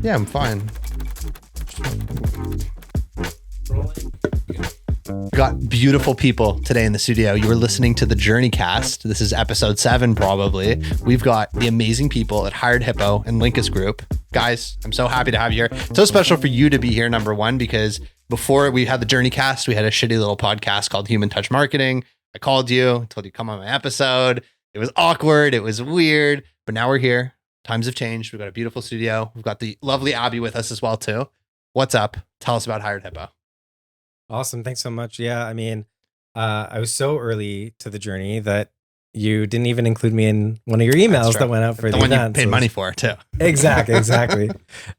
Yeah, I'm fine. We got beautiful people today in the studio. You were listening to the JourneyCast. This is episode 7, probably. We've got the amazing people at HiredHippo and Linkus Group. Guys, I'm so happy to have you here. So special for you to be here, number one, because before we had the JourneyCast, we had a shitty little podcast called Human Touch Marketing. I called you, told you to come on my episode. It was awkward. It was weird. But now we're here. Times have changed. We've got a beautiful studio. We've got the lovely Abby with us as well, too. What's up? Tell us about HiredHippo. Awesome. Thanks so much. Yeah, I mean, I was so early to the journey that you didn't even include me in one of your emails that went out for the one event. You paid money for, too. Exactly.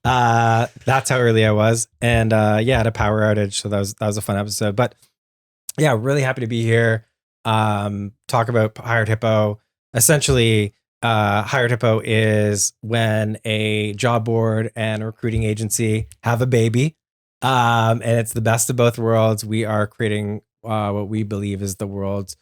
That's how early I was. And I had a power outage. So that was a fun episode. But yeah, really happy to be here. Talk about HiredHippo. Essentially, HiredHippo is when a job board and a recruiting agency have a baby. And it's the best of both worlds. We are creating what we believe is the world's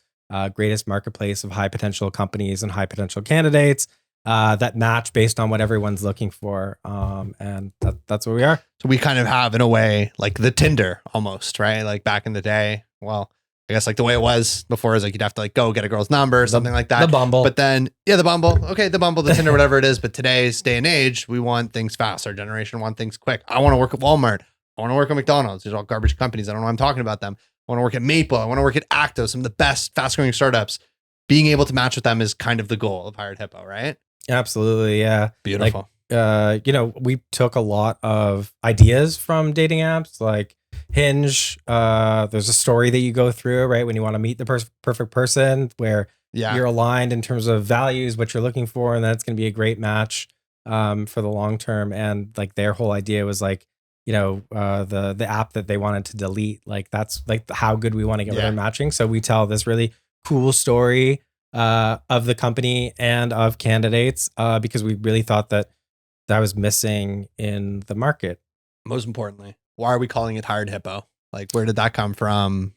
greatest marketplace of high potential companies and high potential candidates that match based on what everyone's looking for. And that's where we are. So we kind of have, in a way, like the Tinder almost, right? Like back in the day. Well, I guess like the way it was before is like you'd have to like go get a girl's number or something like that. The Bumble. But then, the Bumble. Okay, the Bumble, the Tinder, whatever it is. But today's day and age, we want things fast. Our generation want things quick. I want to work at Walmart. I want to work at McDonald's. These are all garbage companies. I don't know why I'm talking about them. I want to work at Maple. I want to work at Acto, some of the best fast growing startups. Being able to match with them is kind of the goal of HiredHippo, right? Absolutely. Yeah. Beautiful. Like, we took a lot of ideas from dating apps like Hinge. There's a story that you go through, right? When you want to meet the perfect person where you're aligned in terms of values, what you're looking for, and that's going to be a great match for the long term. And like their whole idea was like, the app that they wanted to delete, like that's like how good we want to get rid of matching. So we tell this really cool story of the company and of candidates because we really thought that was missing in the market. Most importantly, why are we calling it HiredHippo? Like, where did that come from?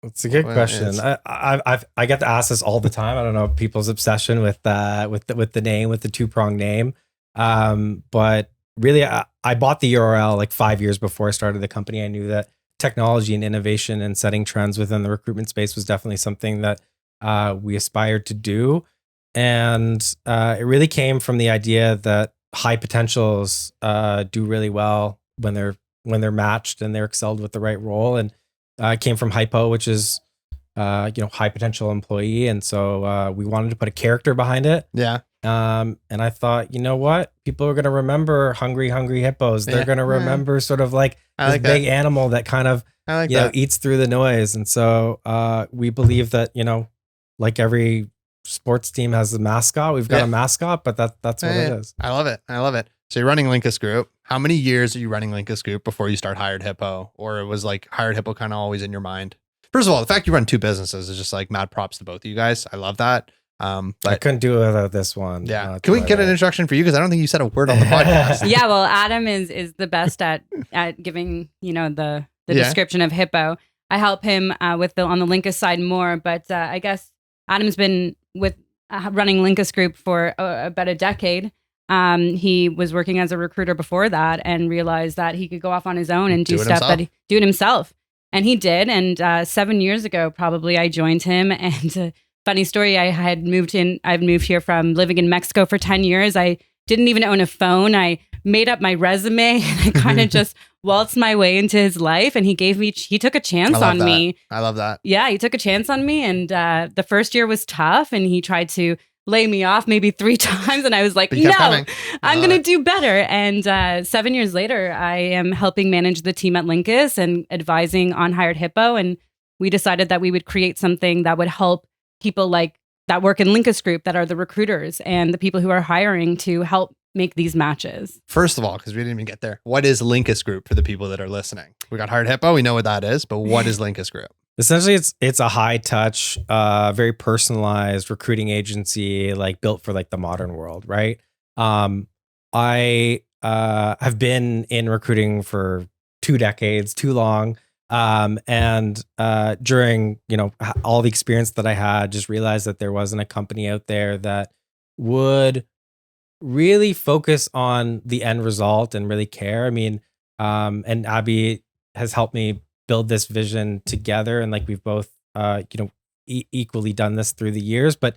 It's a good question. I get to ask this all the time. I don't know people's obsession with the name, with the 2-pronged name, but really, I bought the URL like 5 years before I started the company. I knew that technology and innovation and setting trends within the recruitment space was definitely something that we aspired to do. And it really came from the idea that high potentials do really well when they're matched and they're excelled with the right role. And it came from Hypo, which is high potential employee. And so we wanted to put a character behind it. Yeah. And I thought, you know what? People are going to remember hungry hippos. They're going to remember sort of like this big animal that kind of, eats through the noise. And so we believe that, like every sports team has a mascot, we've got a mascot, but that's what it is. I love it. So you're running Linkus Group. How many years are you running Linkus Group before you start HiredHippo? Or it was like HiredHippo kind of always in your mind? First of all, the fact you run 2 businesses is just like mad props to both of you guys. I love that. But I couldn't do it without this one. Yeah. Can we get an introduction for you? Because I don't think you said a word on the podcast. Yeah. Well, Adam is the best at giving, the description of Hippo. I help him on the Linkus side more, but I guess Adam's been with running Linkus Group for about a decade. He was working as a recruiter before that and realized that he could go off on his own and do stuff do it himself. And he did. And 7 years ago, probably, I joined him. And funny story, I've moved here from living in Mexico for 10 years. I didn't even own a phone. I made up my resume and I kind of just waltzed my way into his life. And he took a chance on me. I love that. Yeah, he took a chance on me. And the first year was tough. And he tried to lay me off maybe 3 times. And I was like, no, I'm going to do better. And 7 years later, I am helping manage the team at Linkus and advising on HiredHippo. And we decided that we would create something that would help people like that work in Linkus Group, that are the recruiters and the people who are hiring, to help make these matches. First of all, because we didn't even get there, what is Linkus Group for the people that are listening? We got HiredHippo, we know what that is, but what is Linkus Group? Essentially, it's a high touch, very personalized recruiting agency, like built for like the modern world, right? I have been in recruiting for 2 decades, too long. And during, all the experience that I had, just realized that there wasn't a company out there that would really focus on the end result and really care. I mean, and Abby has helped me build this vision together, and like we've both, equally done this through the years. But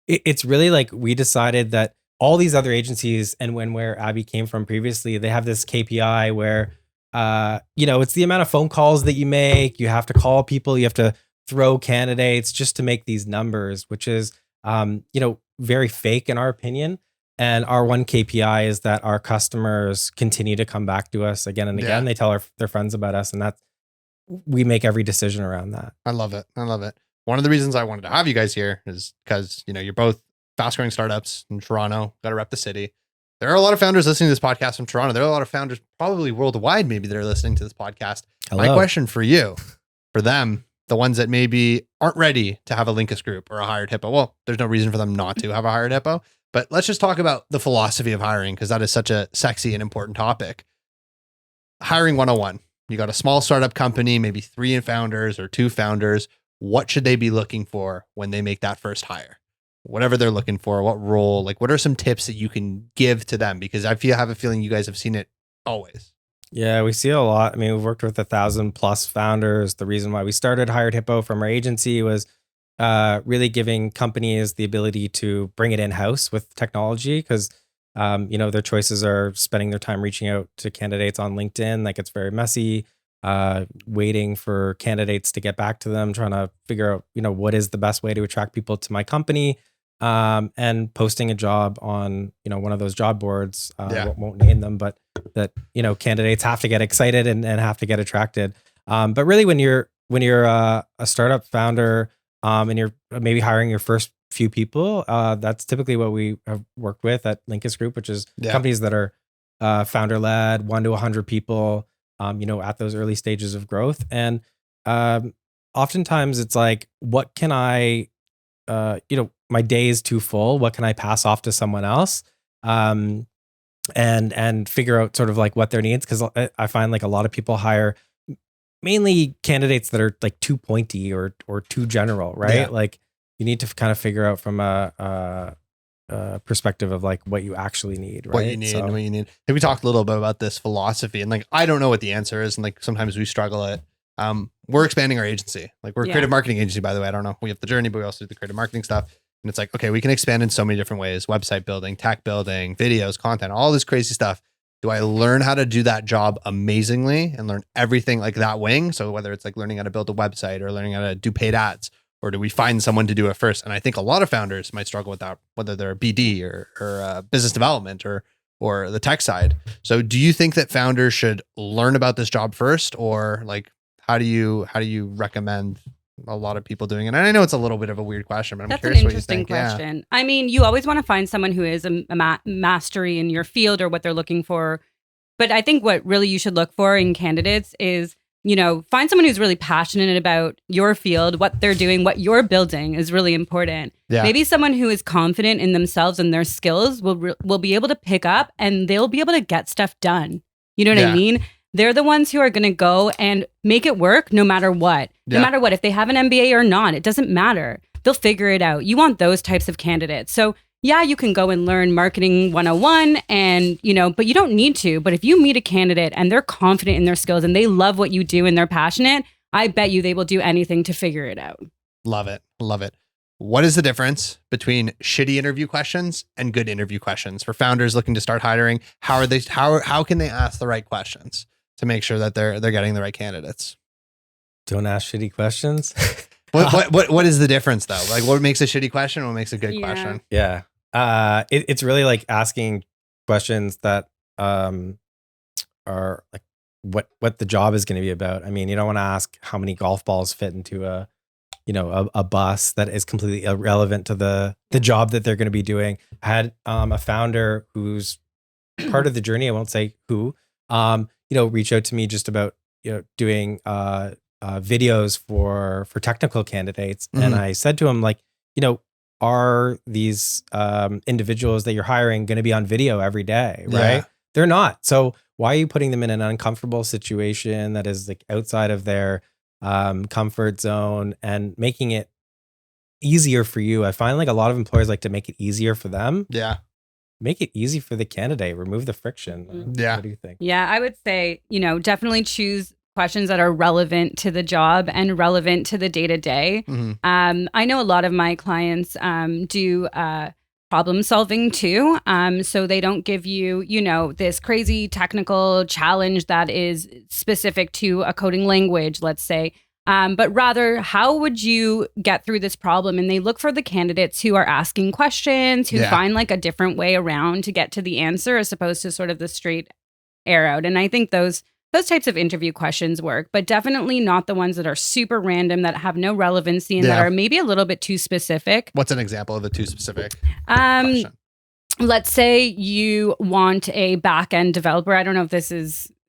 it's really like we decided that all these other agencies and where Abby came from previously, they have this KPI where, it's the amount of phone calls that you make. You have to call people, you have to throw candidates just to make these numbers, which is, very fake in our opinion. And our one KPI is that our customers continue to come back to us again and again. They tell their friends about us, and we make every decision around that. I love it. One of the reasons I wanted to have you guys here is because, you're both fast growing startups in Toronto, got to rep the city. There are a lot of founders listening to this podcast from Toronto. There are a lot of founders probably worldwide, maybe, that are listening to this podcast. Hello. My question for you, for them, the ones that maybe aren't ready to have a Linkus group or a HiredHippo. Well, there's no reason for them not to have a HiredHippo, but let's just talk about the philosophy of hiring, because that is such a sexy and important topic. Hiring 101. You got a small startup company, maybe 3 founders or 2 founders. What should they be looking for when they make that first hire? Whatever they're looking for, what role, like what are some tips that you can give to them? Because I have a feeling you guys have seen it always. Yeah, we see it a lot. I mean, we've worked with 1,000+ founders. The reason why we started HiredHippo from our agency was really giving companies the ability to bring it in-house with technology, because their choices are spending their time reaching out to candidates on LinkedIn. Like, it's very messy, waiting for candidates to get back to them, trying to figure out, what is the best way to attract people to my company, and posting a job on, one of those job boards. Won't name them, but that, candidates have to get excited and have to get attracted. But really, when you're a startup founder, and you're maybe hiring your first few people, that's typically what we have worked with at Linkus Group, which is companies that are founder led, 1 to 100 people, at those early stages of growth. And oftentimes it's like, what can I, my day is too full. What can I pass off to someone else? And figure out sort of like what their needs. Cause I find like a lot of people hire mainly candidates that are like too pointy or too general, right? Yeah. Like, you need to kind of figure out from a perspective of like what you actually need, right? What you need. And we talked a little bit about this philosophy, and like, I don't know what the answer is. And like, sometimes we struggle at, we're expanding our agency. Like, we're a creative marketing agency, by the way. I don't know. We have the Journey, but we also do the creative marketing stuff. And it's like, okay, we can expand in so many different ways: website building, tech building, videos, content, all this crazy stuff. Do I learn how to do that job amazingly and learn everything like that wing? So whether it's like learning how to build a website or learning how to do paid ads, or do we find someone to do it first? And I think a lot of founders might struggle with that, whether they're BD or business development or the tech side. So do you think that founders should learn about this job first, or like, how do you recommend a lot of people doing it? And I know it's a little bit of a weird question, but I'm That's curious an what you interesting think. question. Yeah. I mean, you always want to find someone who is a mastery in your field or what they're looking for. But I think what really you should look for in candidates is, find someone who's really passionate about your field, what they're doing, what you're building is really important. Yeah. Maybe someone who is confident in themselves and their skills will be able to pick up, and they'll be able to get stuff done. You know what I mean? They're the ones who are going to go and make it work no matter what. No matter what, if they have an MBA or not, it doesn't matter. They'll figure it out. You want those types of candidates. So yeah, you can go and learn marketing 101 and, but you don't need to. But if you meet a candidate and they're confident in their skills and they love what you do and they're passionate, I bet you they will do anything to figure it out. Love it. What is the difference between shitty interview questions and good interview questions for founders looking to start hiring? How can they ask the right questions to make sure that they're getting the right candidates? Don't ask shitty questions. What is the difference though? Like, what makes a shitty question? What makes a good question? Yeah. It's really like asking questions that are like what the job is going to be about. I mean, you don't want to ask how many golf balls fit into a bus. That is completely irrelevant to the job that they're going to be doing. I had a founder who's part of the journey, I won't say who, reach out to me just about doing videos for technical candidates. Mm-hmm. And I said to him, like, are these individuals that you're hiring going to be on video every day, right? Yeah. They're not. So why are you putting them in an uncomfortable situation that is like outside of their comfort zone and making it easier for you? I find like a lot of employers like to make it easier for them. Yeah. make it easy for the candidate, remove the friction. Yeah. What do you think? Yeah, I would say, definitely choose questions that are relevant to the job and relevant to the day to day. I know a lot of my clients do problem solving too. So they don't give you, this crazy technical challenge that is specific to a coding language, let's say. But rather, how would you get through this problem? And they look for the candidates who are asking questions, who find like a different way around to get to the answer as opposed to sort of the straight arrowed. And I think those types of interview questions work, but definitely not the ones that are super random, that have no relevancy, and that are maybe a little bit too specific. What's an example of a too specific question? Let's say you want a back-end developer. I don't know if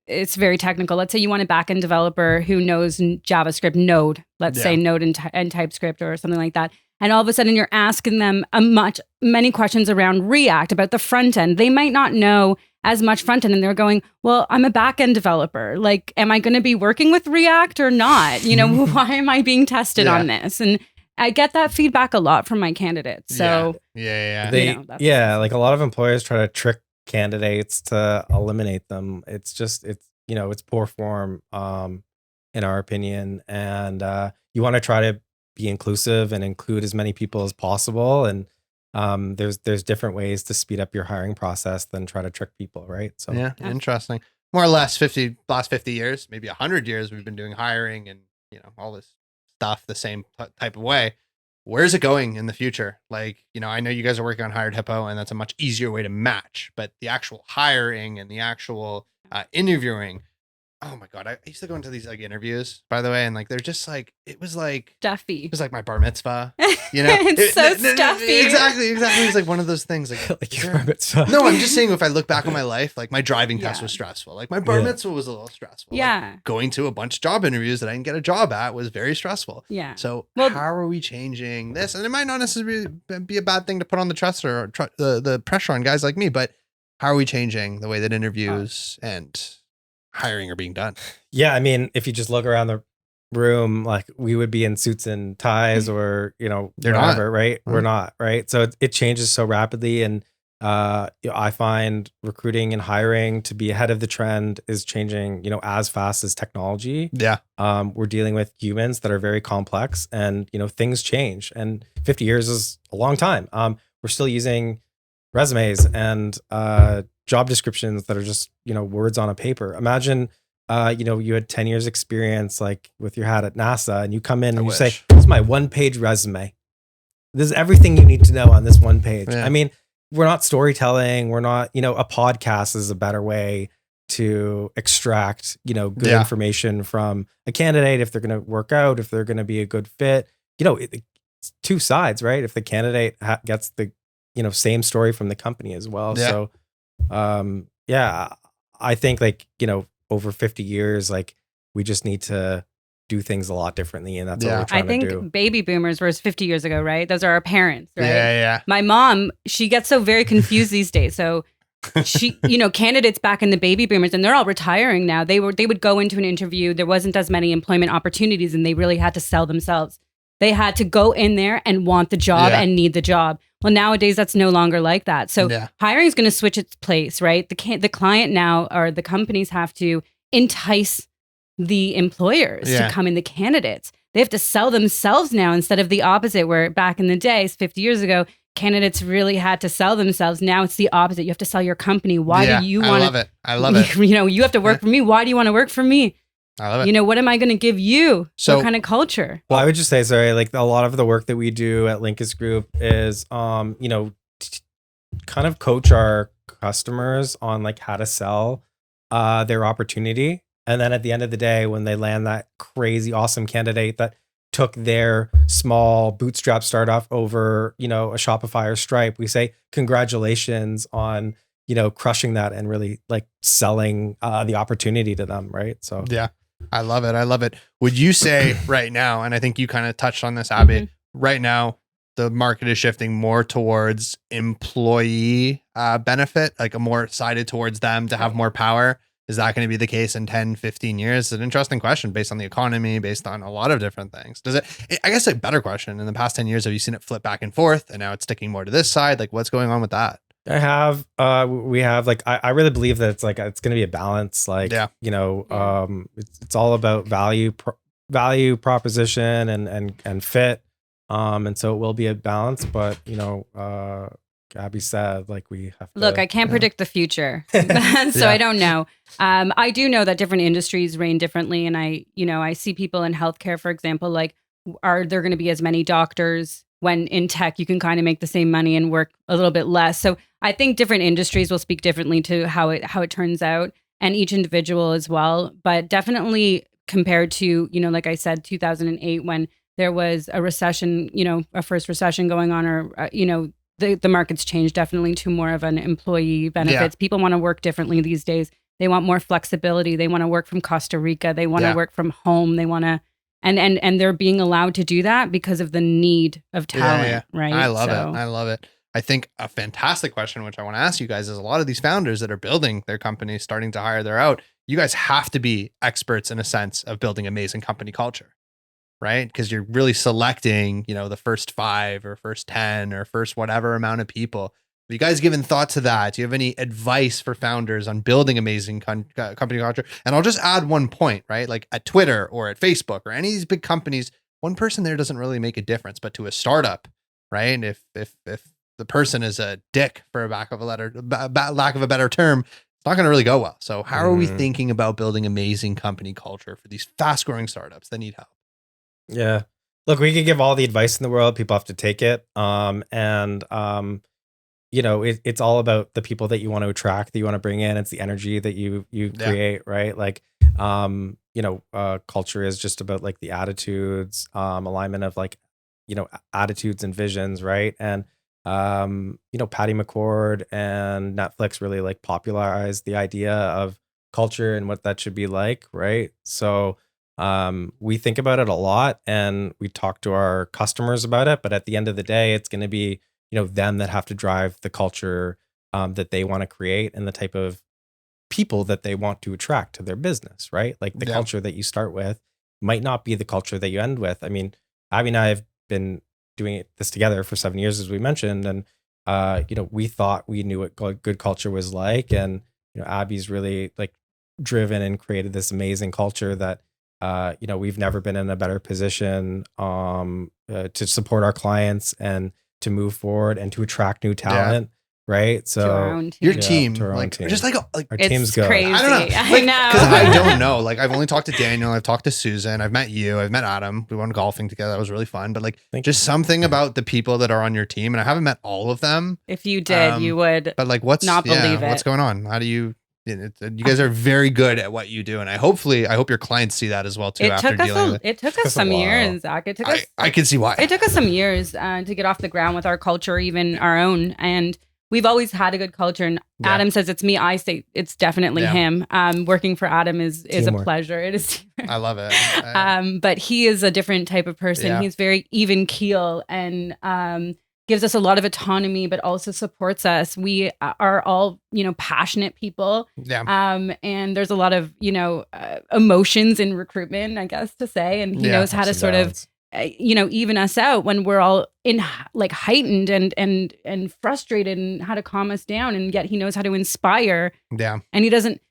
it's very technical. Let's say you want a back-end developer who knows JavaScript, Node, let's say Node and TypeScript or something like that. And all of a sudden you're asking them many questions around React, about the front end. They might not know as much front end, and they're going, well, I'm a back-end developer. Like, am I going to be working with React or not? Why am I being tested on this? And I get that feedback a lot from my candidates. So like a lot of employers try to trick candidates to eliminate them. It's poor form, in our opinion. And you want to try to be inclusive and include as many people as possible. And there's different ways to speed up your hiring process than try to trick people, right? So interesting. More or less last 50 years, maybe 100 years, we've been doing hiring and all this stuff the same type of way. Where's it going in the future? Like, I know you guys are working on HiredHippo, and that's a much easier way to match, but the actual hiring and the actual interviewing, oh my God, I used to go into these like interviews, by the way, and like they're just like, it was like stuffy. It was like my bar mitzvah, It's so stuffy. Exactly. It was like one of those things. Like your bar mitzvah. No, I'm just saying, if I look back on my life, like my driving test was stressful. Like my bar mitzvah was a little stressful. Yeah. Like, going to a bunch of job interviews that I didn't get a job at was very stressful. Yeah. So how are we changing this? And it might not necessarily be a bad thing to put on the trust or the pressure on guys like me, but how are we changing the way that interviews and hiring are being done? Yeah, I mean, if you just look around the room, like we would be in suits and ties, or They're whatever, not. right? We're not, right? So it changes so rapidly, and I find recruiting and hiring to be ahead of the trend is changing, as fast as technology. Yeah. We're dealing with humans that are very complex, and things change. And 50 years is a long time. We're still using resumes and job descriptions that are just words on a paper. Imagine you had 10 years experience, like with your hat at NASA, and you come in and you say, this is my 1-page resume. This is everything you need to know on this 1 page. I mean, we're not storytelling. We're not, a podcast is a better way to extract, good information from a candidate, if they're going to work out, if they're going to be a good fit. It's two sides, right? If the candidate gets the, same story from the company as well. So, I think over 50 years, like we just need to do things a lot differently, and that's what we're trying to do. I think baby boomers was 50 years ago, right? Those are our parents, right? Yeah. My mom, she gets so very confused these days. So she, candidates back in the baby boomers, and they're all retiring now. They would go into an interview. There wasn't as many employment opportunities, and they really had to sell themselves. They had to go in there and want the job and need the job. Well, nowadays that's no longer like that. So hiring is going to switch its place, right? The client now, or the companies, have to entice the employers to come in, the candidates. They have to sell themselves now, instead of the opposite, where back in the days, 50 years ago, candidates really had to sell themselves. Now it's the opposite. You have to sell your company. Why do you want to? I love it. You have to work for me. Why do you want to work for me? I love it. What am I going to give you? So, what kind of culture? Well, I would just say, sorry, like a lot of the work that we do at Linkus Group is, kind of coach our customers on like how to sell their opportunity. And then at the end of the day, when they land that crazy, awesome candidate that took their small bootstrap startup over, a Shopify or Stripe, we say, congratulations on, crushing that and really like selling the opportunity to them. Right. So, yeah. I love it. Would you say right now, and I think you kind of touched on this, Abby, right now, the market is shifting more towards employee benefit, like a more sided towards them to have more power? Is that going to be the case in 10, 15 years? It's an interesting question based on the economy, based on a lot of different things. I guess a better question, in the past 10 years, have you seen it flip back and forth and now it's sticking more to this side? Like, what's going on with that? We have like, I really believe that it's going to be a balance. Like, it's all about value proposition and fit. And so it will be a balance, but Gabby said, like, we have to look, I can't predict the future. So I don't know. I do know that different industries reign differently. And I see people in healthcare, for example, like, are there going to be as many doctors when in tech you can kind of make the same money and work a little bit less? So I think different industries will speak differently to how it turns out, and each individual as well. But definitely compared to, like I said, 2008, when there was a recession, a first recession going on, or, the market's changed definitely to more of an employee benefits. People want to work differently these days. They want more flexibility. They want to work from Costa Rica. They want to work from home. They want to, and they're being allowed to do that because of the need of talent, right? I love it. I think a fantastic question, which I want to ask you guys, is a lot of these founders that are building their companies, starting to hire their out, you guys have to be experts in a sense of building amazing company culture, right? Because you're really selecting, the first 5 or first 10 or first whatever amount of people. Have you guys given thought to that? Do you have any advice for founders on building amazing company culture? And I'll just add one point, right? Like at Twitter or at Facebook or any of these big companies, one person there doesn't really make a difference, but to a startup, right? If the person is a dick, for lack of a better term, it's not going to really go well. So how are we thinking about building amazing company culture for these fast growing startups that need help? Yeah. Look, we could give all the advice in the world. People have to take it. It's all about the people that you want to attract, that you want to bring in. It's the energy that you create, right? Like, culture is just about like the attitudes, alignment of like, attitudes and visions, right? And, Patty McCord and Netflix really like popularized the idea of culture and what that should be like, right? So, we think about it a lot and we talk to our customers about it, but at the end of the day, it's going to be, them that have to drive the culture that they want to create and the type of people that they want to attract to their business, right? Like the culture that you start with might not be the culture that you end with. I mean, Abby and I have been doing this together for 7 years, as we mentioned, and we thought we knew what good culture was like, and Abby's really like driven and created this amazing culture that we've never been in a better position to support our clients and to move forward and to attract new talent. Right. So your team, like, team. Just like our team's good. Crazy. I don't know. I know. Because I don't know. Like, I've only talked to Daniel. I've talked to Susan. I've met you. I've met Adam. We went golfing together. That was really fun. But like, just something about the people that are on your team. And I haven't met all of them. If you did, you would. But like, not believe it. What's going on? How do you? You guys are very good at what you do, and I hope your clients see that as well too. It took us some years, Zach. I can see why. It took us some years to get off the ground with our culture, even our own, and we've always had a good culture. And Adam says it's me. I say it's definitely him. Working for Adam is a pleasure. It is. I love it. But he is a different type of person. Yeah. He's very even keel and gives us a lot of autonomy, but also supports us. We are all, passionate people. Yeah. And there's a lot of, emotions in recruitment, I guess to say. And he knows how to sort of, even us out when we're all in like heightened and frustrated, and how to calm us down. And yet he knows how to inspire. Yeah. And he doesn't,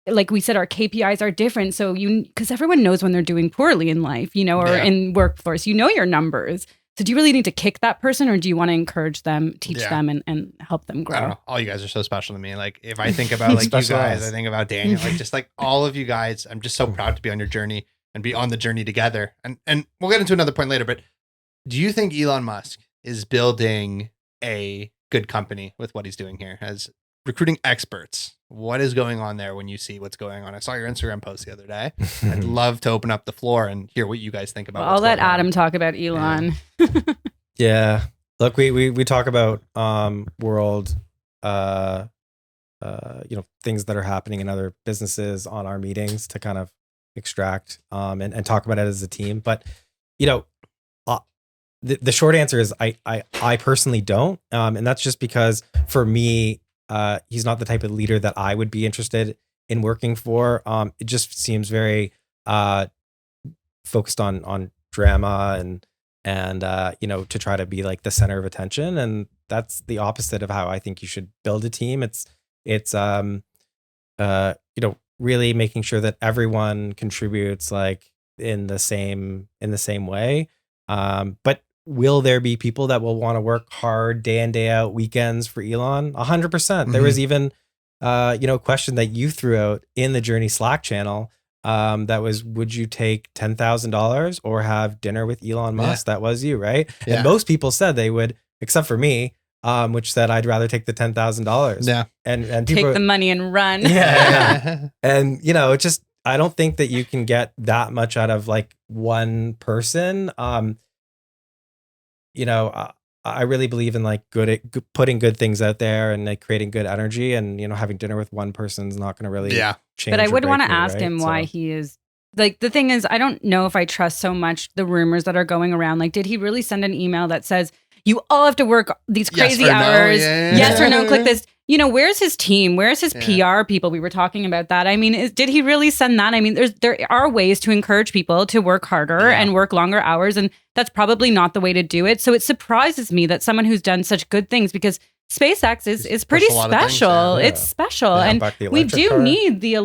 like we said, our KPIs are different. So because everyone knows when they're doing poorly in life, or in workforce, your numbers. So do you really need to kick that person, or do you want to encourage them, teach them, and help them grow? I don't know. All you guys are so special to me. Like, if I think about like you guys, I think about Daniel, like just like all of you guys, I'm just so proud to be on your journey and be on the journey together. And we'll get into another point later, but do you think Elon Musk is building a good company with what he's doing here as recruiting experts? What is going on there when you see what's going on? I saw your Instagram post the other day. I'd love to open up the floor and hear what you guys think about. Well, I'll let Adam talk about Elon. Yeah. Look, we talk about world, things that are happening in other businesses on our meetings to kind of extract and talk about it as a team. But the short answer is I personally don't, and that's just because for me, he's not the type of leader that I would be interested in working for. It just seems very focused on drama and to try to be like the center of attention. And that's the opposite of how I think you should build a team. It's really making sure that everyone contributes like in the same way. But will there be people that will want to work hard day in, day out, weekends for Elon? 100%. There was even a question that you threw out in the Journey Slack channel. That was, would you take $10,000 or have dinner with Elon Musk? That was you, right? Yeah. And most people said they would, except for me, which said I'd rather take the $10,000. Yeah. And people take the money and run. Yeah. And it just, I don't think that you can get that much out of like one person. I really believe in like putting good things out there and like creating good energy, and having dinner with one person is not going to really change. But I would want to ask right? him why he is like, the thing is, I don't know if I trust so much the rumors that are going around. Like, did he really send an email that says you all have to work these crazy hours? Yes or no, click this. Where's his team? Where's his PR people? We were talking about that. I mean, did he really send that? I mean, there are ways to encourage people to work harder and work longer hours, and that's probably not the way to do it. So it surprises me that someone who's done such good things, because SpaceX is pretty special. It's special, and we do need the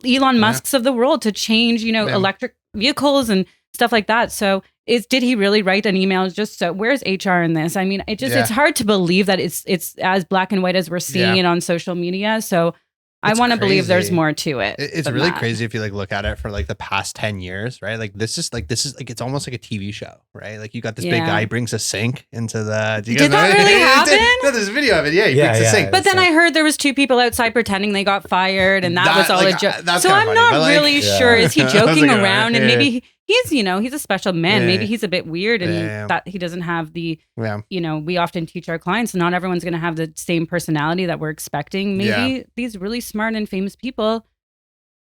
Elon Musks of the world to change, electric vehicles and stuff like that. So did he really write an email just so, where's HR in this? I mean, it's hard to believe that it's as black and white as we're seeing it on social media. So I want to believe there's more to it. It's really crazy if you like look at it for like the past 10 years, right? Like this is like it's almost like a TV show, right? Like you got this big guy brings a sink into the. Did that really happen? No, there's a video of it. Yeah, he brings a sink. But then I heard there was 2 people outside pretending they got fired, and that was all a joke. So I'm not really sure. Is he joking around? And maybe he's he's a special man. Maybe he's a bit weird, and that he doesn't have the. We often teach our clients not everyone's going to have the same personality that we're expecting. Maybe these really smart and famous people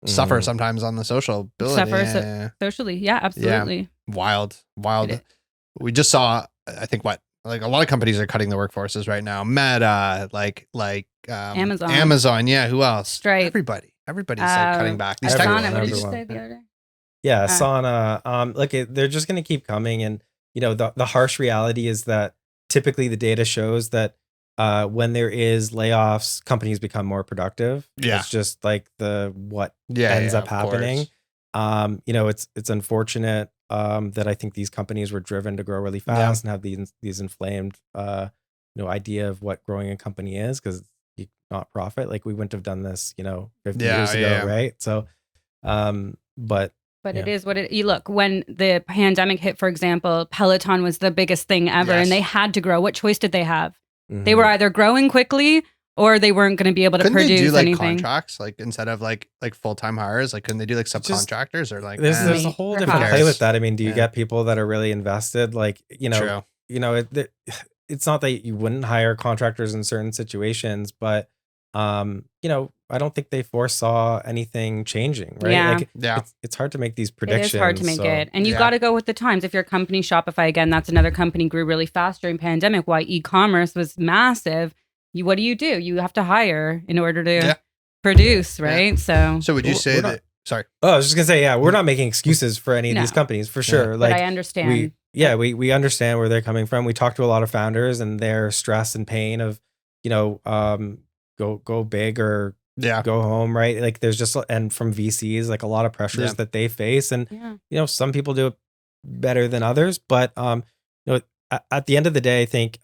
suffer sometimes on the social ability. Socially. Yeah, absolutely. Wild. We just saw, I think like a lot of companies are cutting the workforces right now. Meta, like Amazon. Yeah. Who else? Stripe. Everybody's like cutting back. These Asana, what did you say the other day? Yeah, Asana. Look, they're just going to keep coming, and the harsh reality is that typically the data shows that when there is layoffs, companies become more productive. It's just like what ends up happening. It's unfortunate that I think these companies were driven to grow really fast and have these inflamed idea of what growing a company is, because you not profit. Like we wouldn't have done this 50 years ago, right? So but it is what you look, when the pandemic hit, for example, Peloton was the biggest thing ever, and they had to grow. What choice did they have? They were either growing quickly or they weren't going to be able to produce they do, like, anything. Contracts, like instead of like full-time hires, like couldn't they do like subcontractors or like there's a whole different play with that. I mean, do you get people that are really invested? Like, True. It's not that you wouldn't hire contractors in certain situations, but I don't think they foresaw anything changing, right? It's hard to make these predictions. It is hard to make it. And you got to go with the times. If your company, Shopify, again, that's another company, grew really fast during pandemic, why e-commerce was massive. What do? You have to hire in order to produce, right? So would you say that? Sorry. Oh, I was just gonna say, we're not making excuses for any of these companies, for sure. Like, but I understand. We understand where they're coming from. We talk to a lot of founders and their stress and pain of, go big or go home, right? Like there's just, and from VCs, like a lot of pressures that they face, and some people do it better than others, but at the end of the day, I think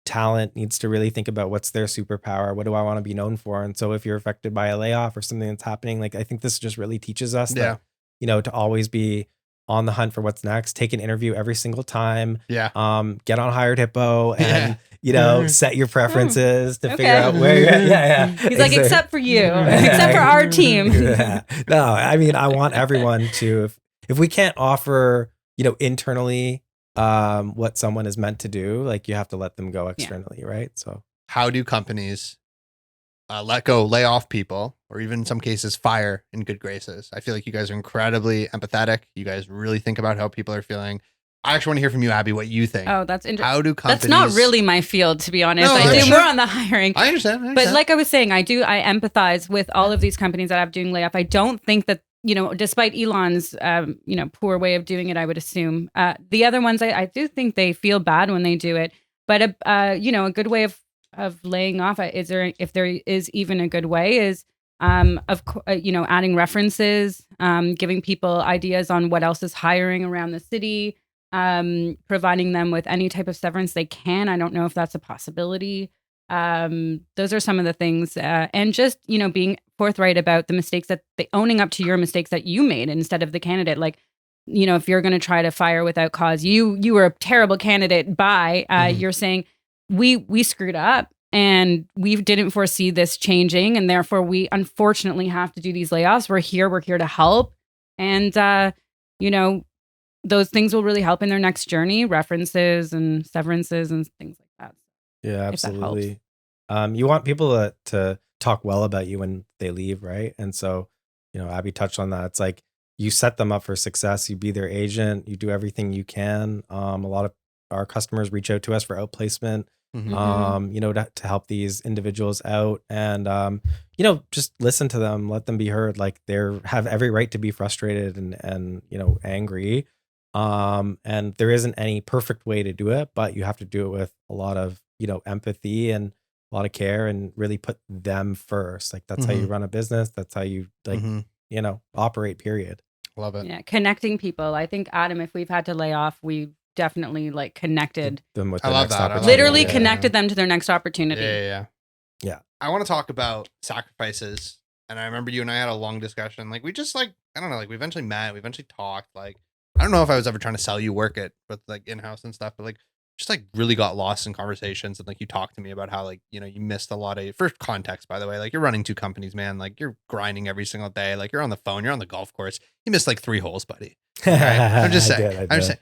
talent needs to really think about what's their superpower. What do I want to be known for? And so if you're affected by a layoff or something that's happening, like I think this just really teaches us that to always be on the hunt for what's next. Take an interview every single time. Get on HiredHippo and set your preferences to figure out where you're at. He's like, except for you, except for our team. No, I mean, I want everyone to, if we can't offer, internally what someone is meant to do, like you have to let them go externally, right? So how do companies let go, lay off people, or even in some cases fire in good graces? I feel like you guys are incredibly empathetic. You guys really think about how people are feeling. I actually want to hear from you, Abby, what you think. Oh, that's interesting. How do companies... That's not really my field, to be honest. I do more on the hiring. I understand. But like I was saying, I empathize with all of these companies that have doing layoff. I don't think that, despite Elon's, poor way of doing it, I would assume. The other ones, I do think they feel bad when they do it. But a good way of laying off, if there is even a good way, is adding references, giving people ideas on what else is hiring around the city, providing them with any type of severance they can. I don't know if that's a possibility. Those are some of the things, and just being forthright about the mistakes owning up to your mistakes that you made instead of the candidate. Like, if you're going to try to fire without cause, you were a terrible candidate. You're saying we screwed up and we didn't foresee this changing, and therefore we unfortunately have to do these layoffs. We're here to help, and those things will really help in their next journey, references and severances and things like that. Yeah, absolutely. You want people to talk well about you when they leave, right? And so, Abby touched on that. It's like you set them up for success. You be their agent. You do everything you can. A lot of our customers reach out to us for outplacement, to help these individuals out, and just listen to them, let them be heard. Like they have every right to be frustrated and angry. And there isn't any perfect way to do it, but you have to do it with a lot of empathy and a lot of care, and really put them first. Like that's how you run a business. That's how you operate, period. Love it. Yeah. Connecting people. I think, Adam, if we've had to lay off, we definitely connected them with I love that. Literally connected them to their next opportunity. Yeah. I want to talk about sacrifices. And I remember you and I had a long discussion. Like we just I don't know, we eventually met, we eventually talked. Like, I don't know if I was ever trying to sell you work with in-house and stuff, but just really got lost in conversations. And you talked to me about how you missed a lot of, for context, by the way, you're running 2 companies, man. You're grinding every single day. You're on the phone, you're on the golf course. You missed 3 holes, buddy. Right? I'm just saying. I'm just saying.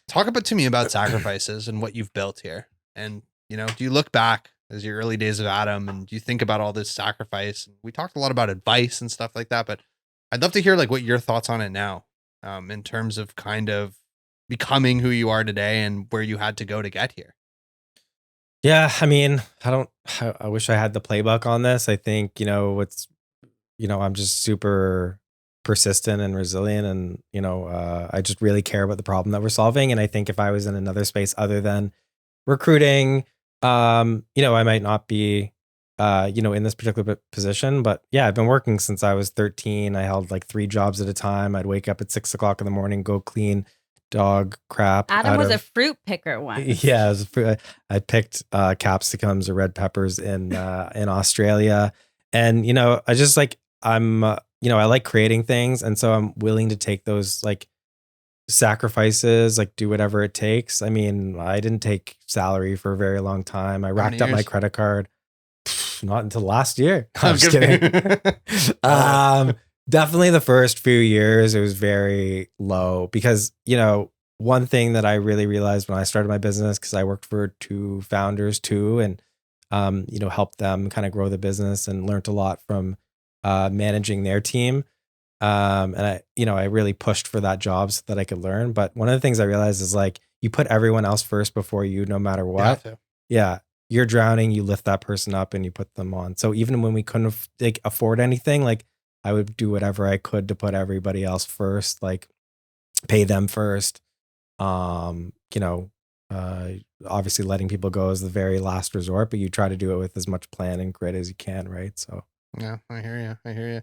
Talk to me about sacrifices and what you've built here. And, do you look back as your early days of Adam and do you think about all this sacrifice? We talked a lot about advice and stuff like that, but I'd love to hear what your thoughts on it now, in terms of kind of becoming who you are today and where you had to go to get here. Yeah. I mean, I wish I had the playbook on this. I think, I'm just super persistent and resilient, and, I just really care about the problem that we're solving. And I think if I was in another space other than recruiting, I might not be, in this particular position, but yeah, I've been working since I was 13. I held 3 jobs at a time. I'd wake up at 6 o'clock in the morning, go clean dog crap. Adam was a fruit picker once. Yeah, I picked capsicums or red peppers in Australia, and I just I'm I like creating things, and so I'm willing to take those sacrifices, do whatever it takes. I mean, I didn't take salary for a very long time. I racked up my credit card. Not until last year. I'm just kidding. Definitely the first few years, it was very low because, one thing that I really realized when I started my business, because I worked for 2 founders too, and, helped them kind of grow the business and learned a lot from managing their team. And I really pushed for that job so that I could learn. But one of the things I realized is you put everyone else first before you, no matter what. Yeah. You're drowning, you lift that person up and you put them on. So even when we couldn't afford anything, I would do whatever I could to put everybody else first, pay them first. Obviously letting people go is the very last resort, but you try to do it with as much plan and grit as you can, right? So yeah, I hear you.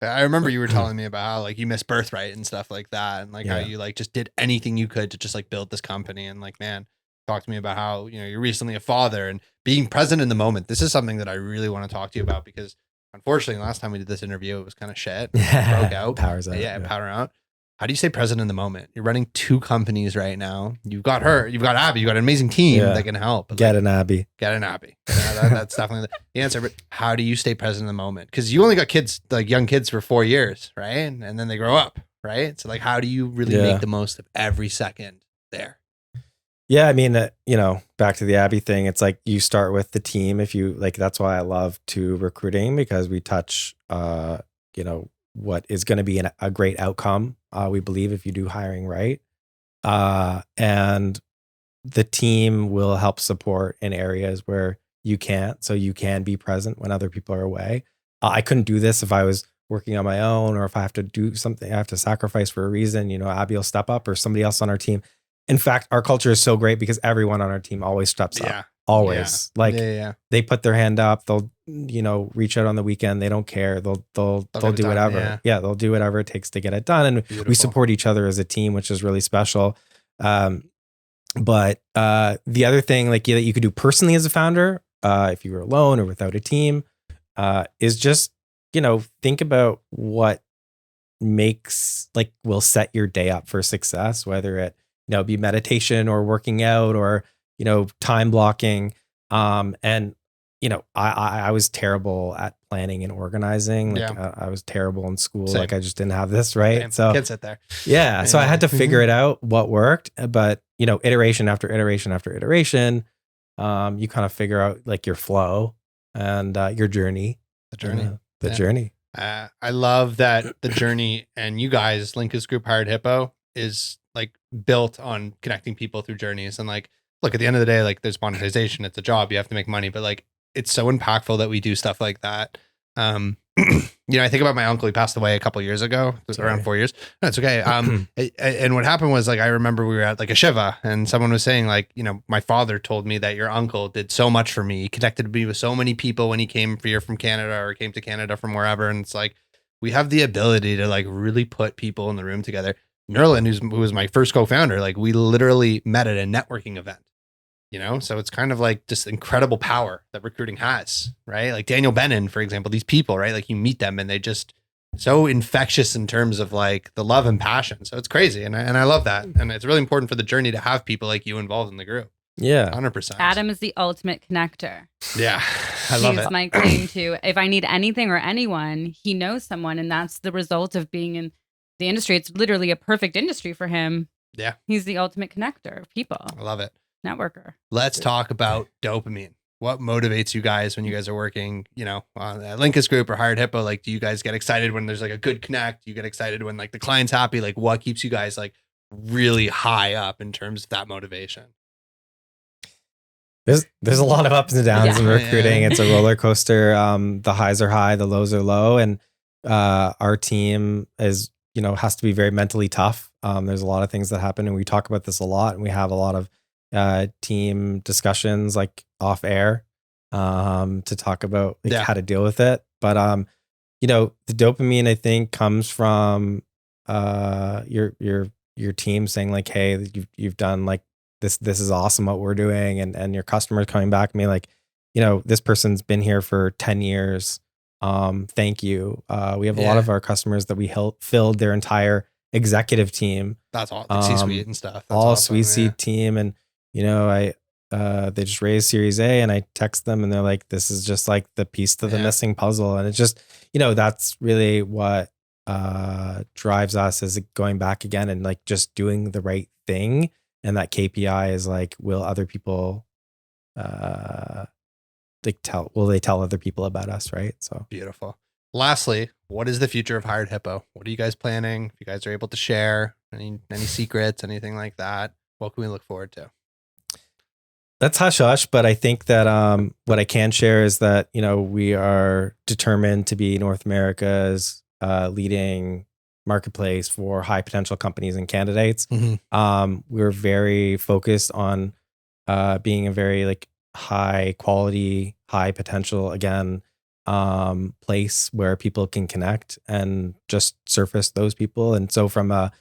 I remember you were telling me about how you missed Birthright and stuff like that, and how you just did anything you could to just build this company. And man, talk to me about how you're recently a father and being present in the moment. This is something that I really want to talk to you about, because unfortunately last time we did this interview it was kind of shit. Yeah, broke out. Powers out. Yeah, power out. How do you stay present in the moment? You're running 2 companies right now. You've got her, you've got Abby, you've got an amazing team that can help. But get an Abby. That's definitely the answer. But how do you stay present in the moment? Because you only got kids, young kids, for 4 years, right? And then they grow up, right? So how do you really make the most of every second there? Yeah, I mean, back to the Abby thing, it's you start with the team. If you that's why I love to recruiting, because we touch, what is going to be a great outcome. We believe if you do hiring right, and the team will help support in areas where you can't, so you can be present when other people are away. I couldn't do this if I was working on my own, or if I have to do something, I have to sacrifice for a reason. Abby will step up, or somebody else on our team. in fact, our culture is so great because everyone on our team always steps up. Always. They put their hand up. They'll, reach out on the weekend. They don't care. They'll do whatever. Yeah. They'll do whatever it takes to get it done. And we support each other as a team, which is really special. But the other thing that you could do personally as a founder, if you were alone or without a team, is just, think about what will set your day up for success, whether it, be meditation or working out or, time blocking. And, I was terrible at planning and organizing. I was terrible in school. Same. I just didn't have this, right? Same. So Kids sit there. Yeah. So I had to figure it out what worked, but iteration after iteration after iteration, you kind of figure out your flow and your journey. The journey. I love that the journey and you guys, Linkus Group, HiredHippo, is built on connecting people through journeys. And look, at the end of the day, there's monetization. It's a job. You have to make money, but it's so impactful that we do stuff like that. I think about my uncle. He passed away a couple of years ago, around 4 years. No, it's okay. And what happened was I remember we were at a shiva and someone was saying my father told me that your uncle did so much for me. He connected me with so many people when he came here from Canada or came to Canada from wherever. And it's we have the ability to really put people in the room together. Nerlin, who was my first co-founder, we literally met at a networking event. So it's kind of just incredible power that recruiting has, right? Daniel Bennon, for example, these people, right? You meet them and they just so infectious in terms of the love and passion. So it's crazy. And I love that. And it's really important for the journey to have people like you involved in the group. Yeah. 100%. Adam is the ultimate connector. Yeah. I love it. He's my claim to, if I need anything or anyone, he knows someone. And that's the result of being in the industry. It's literally a perfect industry for him. Yeah. He's the ultimate connector of people. I love it. Networker. Let's talk about dopamine. What motivates you guys when you guys are working, on a Linkus Group or HiredHippo? Do you guys get excited when there's a good connect? You get excited when the client's happy? What keeps you guys really high up in terms of that motivation? There's a lot of ups and downs in recruiting. It's a roller coaster. The highs are high, the lows are low, and our team is has to be very mentally tough. There's a lot of things that happen, and we talk about this a lot, and we have a lot of team discussions off air to talk about how to deal with it. But the dopamine I think comes from your team saying hey, you've done this is awesome what we're doing, and your customers coming back to me this person's been here for 10 years. Thank you. We have a lot of our customers that we filled their entire executive team. That's all C-suite and stuff. That's all awesome. C-suite team. And, they just raised Series A and I text them and they're like, this is just the piece to the missing puzzle. And it's just, that's really what drives us, is going back again and just doing the right thing. And that KPI is will other people, will they tell other people about us, right? So beautiful. Lastly, what is the future of HiredHippo? What are you guys planning? If you guys are able to share any secrets, anything like that, what can we look forward to? That's hush hush, but I think that what I can share is that we are determined to be North America's leading marketplace for high potential companies and candidates. Mm-hmm. We're very focused on being a very high quality, high potential, again, place where people can connect and just surface those people. And so from a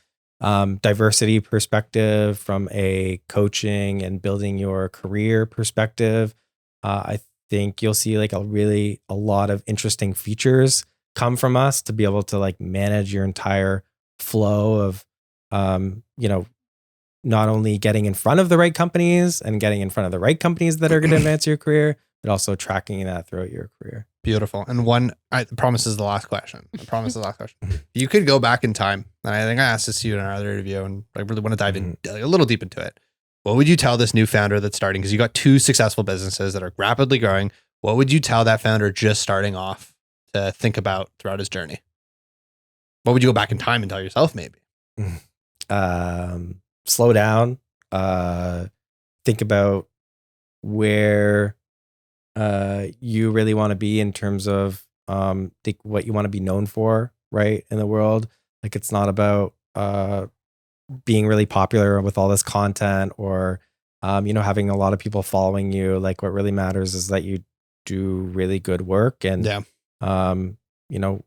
diversity perspective, from a coaching and building your career perspective, I think you'll see a lot of interesting features come from us to be able to manage your entire flow of, not only getting in front of the right companies and getting in front of the right companies that are going to advance your career, but also tracking that throughout your career. Beautiful. And I promise is the last question. You could go back in time, and I think I asked this to you in our other interview, and I really want to dive in a little deep into it. What would you tell this new founder that's starting? Because you got two successful businesses that are rapidly growing. What would you tell that founder just starting off to think about throughout his journey? What would you go back in time and tell yourself maybe? Slow down. Think about where you really want to be in terms of what you want to be known for, right, in the world. It's not about being really popular with all this content or, having a lot of people following you. Like what really matters is that you do really good work and,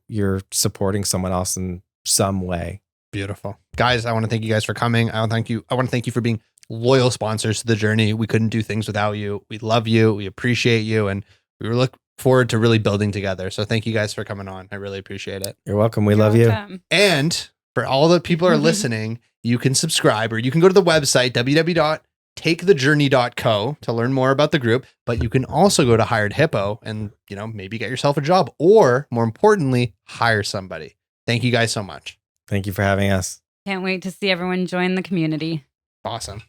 you're supporting someone else in some way. Beautiful. Guys, I want to thank you guys for coming. I want to thank you for being loyal sponsors to the journey. We couldn't do things without you. We love you. We appreciate you. And we look forward to really building together. So thank you guys for coming on. I really appreciate it. You're welcome. We love you. And for all the people who are listening, you can subscribe or you can go to the website, www.takethejourney.co to learn more about the group. But you can also go to HiredHippo and, maybe get yourself a job or more importantly, hire somebody. Thank you guys so much. Thank you for having us. Can't wait to see everyone join the community. Awesome.